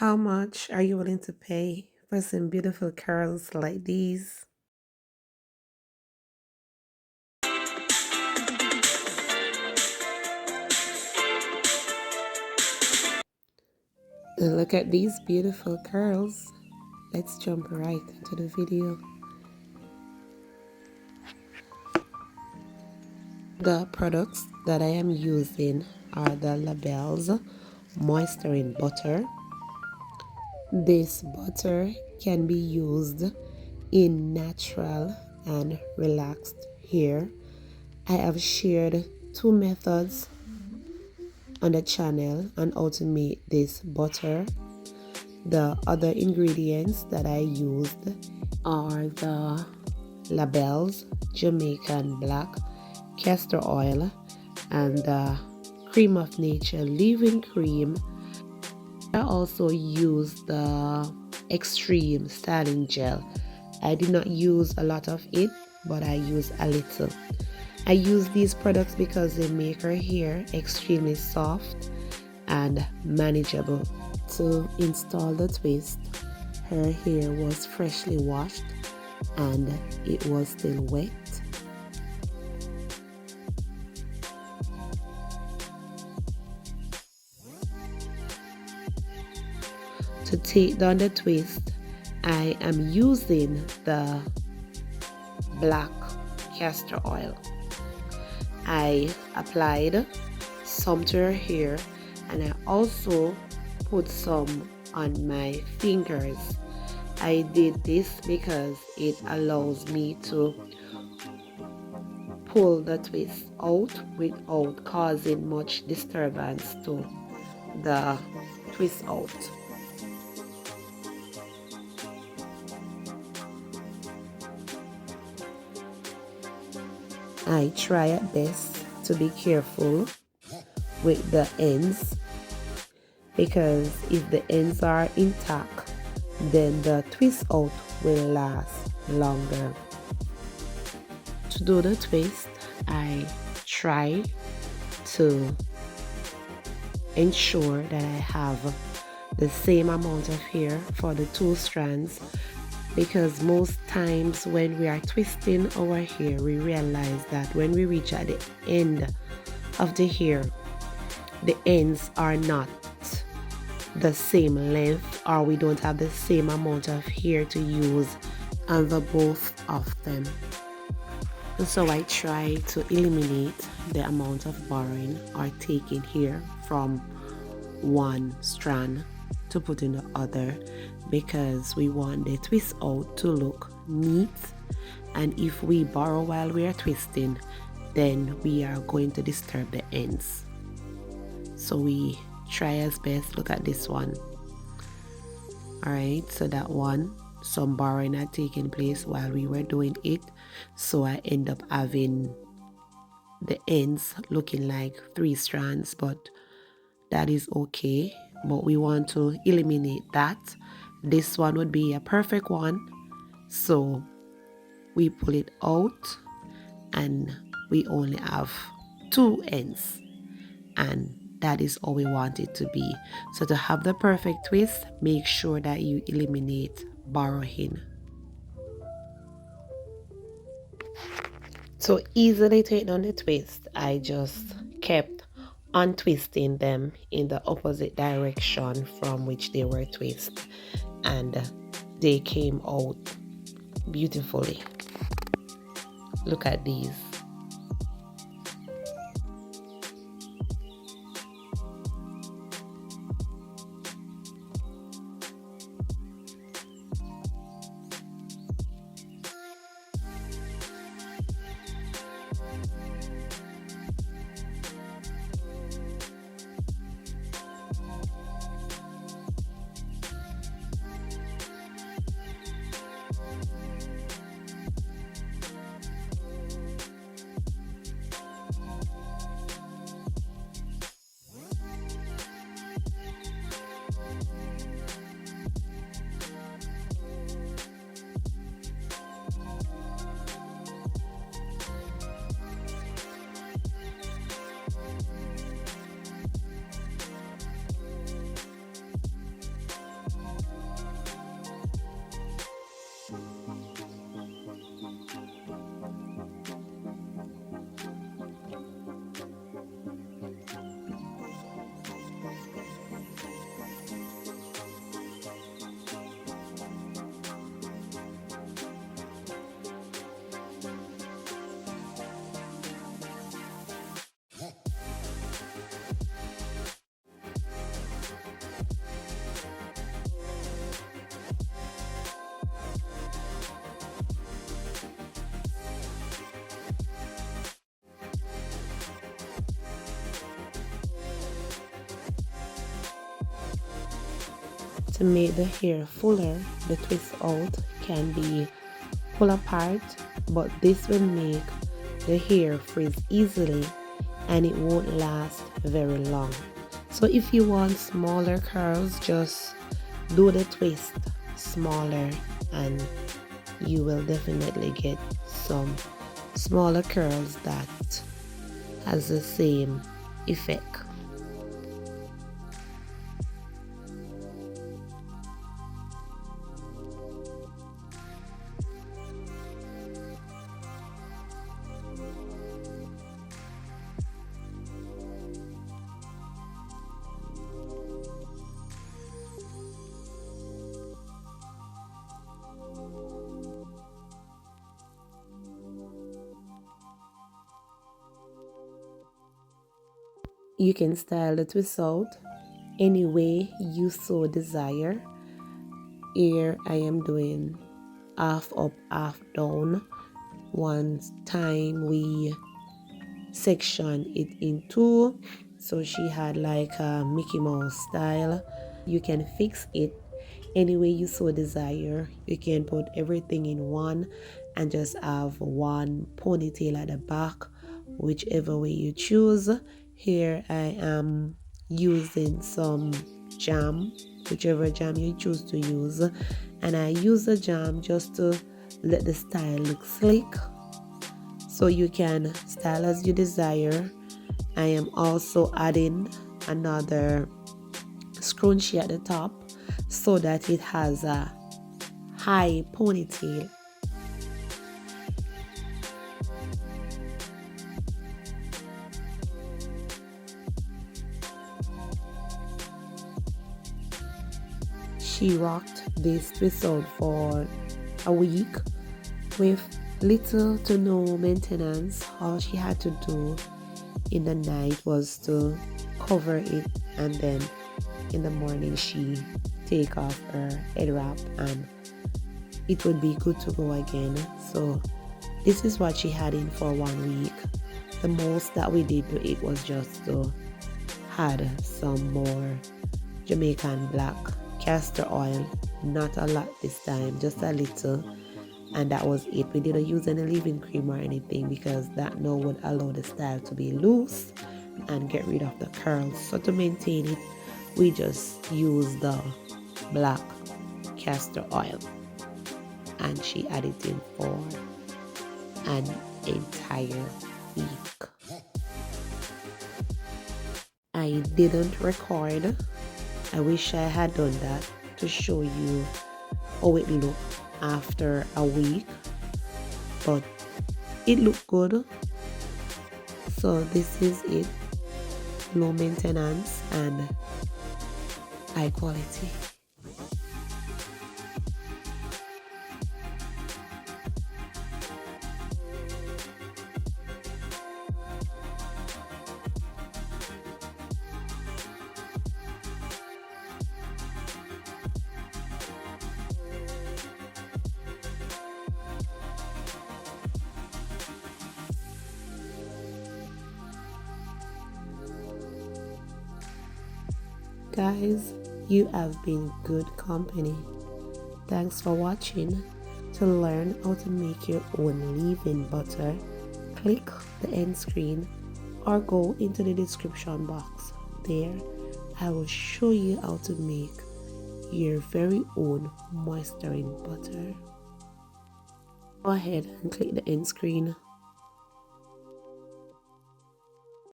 How much are you willing to pay for some beautiful curls like these? Look at these beautiful curls. Let's jump right into the video. The products that I am using are the Labels Moisturizing Butter. This butter can be used in natural and relaxed hair. I have shared two methods on the channel on how to make this butter. The other ingredients that I used are the Labels Jamaican Black Castor Oil and the Cream of Nature leave-in cream. I also used the Xtreme Styling Gel. I did not use a lot of it, but I used a little. I use these products because they make her hair extremely soft and manageable. To install the twist, her hair was freshly washed and it was still wet. To take down the twist, I am using the black castor oil. I applied some to her hair and I also put some on my fingers. I did this because it allows me to pull the twist out without causing much disturbance to the twist out. I try at best to be careful with the ends, because if the ends are intact, then the twist out will last longer. To do the twist, I try to ensure that I have the same amount of hair for the two strands, because most times when we are twisting our hair, we realize that when we reach at the end of the hair, the ends are not the same length, or we don't have the same amount of hair to use on the both of them. So I try to eliminate the amount of borrowing or taking hair from one strand to put in the other, because we want the twist out to look neat, and if we borrow while we are twisting, then we are going to disturb the ends. So we try as best. Look at this one. Alright, so that one, some borrowing had taken place while we were doing it, so I end up having the ends looking like three strands, but that is okay. But we want to eliminate that. This one would be a perfect one, so we pull it out and we only have two ends, and that is all we want it to be. So to have the perfect twist, make sure that you eliminate borrowing. To easily take down the twist, I just kept untwisting them in the opposite direction from which they were twisted, and they came out beautifully. Look at these. To make the hair fuller, the twist out can be pulled apart, but this will make the hair frizz easily and it won't last very long. So if you want smaller curls, just do the twist smaller and you will definitely get some smaller curls that has the same effect. You can style the twist out any way you so desire. Here I am doing half up, half down. One time we section it in two, so she had like a Mickey Mouse style. You can fix it any way you so desire. You can put everything in one and just have one ponytail at the back, whichever way you choose. Here I am using some jam, whichever jam you choose to use, and I use the jam just to let the style look slick, so you can style as you desire. I am also adding another scrunchie at the top so that it has a high ponytail. She rocked this twist out for a week with little to no maintenance. All she had to do in the night was to cover it, and then in the morning she take off her head wrap and it would be good to go again. So this is what she had in for 1 week. The most that we did to it was just to add some more Jamaican black castor oil, not a lot this time, just a little, and that was it. We didn't use any leave-in cream or anything because that now would allow the style to be loose and get rid of the curls. So to maintain it, we just use the black castor oil, and she added it in for an entire week. I didn't record. I wish I had done that to show you how it looked after a week, but it looked good. So this is it, low maintenance and high quality. Guys, you have been good company. Thanks for watching. To learn how to make your own leave-in butter, click the end screen or go into the description box. There, I will show you how to make your very own moisturizing butter. Go ahead and click the end screen.